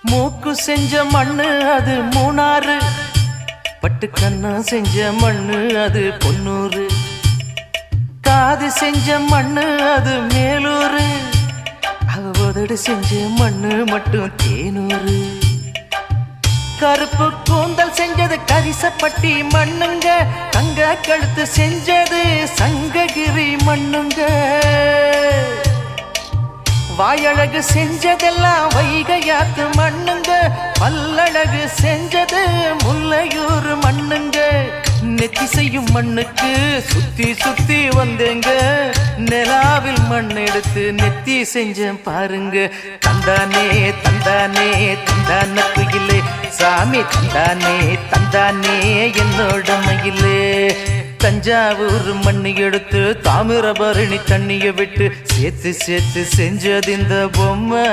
மூக்கு செஞ்ச மண்ணு அது மூணாறு, பட்டு கண்ணா செஞ்ச மண்ணு அது பொன்னூறு, காது செஞ்ச மண்ணு அது மேலூரு, அவ உதடு செஞ்ச மண்ணு மட்டும் தேனூரு. கருப்பு கூந்தல் செஞ்சது கரிசப்பட்டி மண்ணுங்க, தங்க கழுத்து செஞ்சது சங்ககிரி மண்ணுங்க, வாயழகு செஞ்சதெல்லாம் வைகையாத்து மண்ணுங்க, பல்லழகு செஞ்சது முல்லையூர் மண்ணுங்க. நெத்தி செய்யும் மண்ணுக்கு சுத்தி சுத்தி வந்தேங்க, நிலாவில் மண் எடுத்து நெத்தி செஞ்சேன் பாருங்க. தந்தானே தந்தானே தந்தான குயிலே, சாமி தந்தானே தந்தானே என்னோட மயிலே. தஞ்சாவூர் மண்ணு எடுத்து தாமிரபரணி தண்ணிய விட்டு சேர்த்து சேர்த்து செஞ்சது இந்த பொம்மை.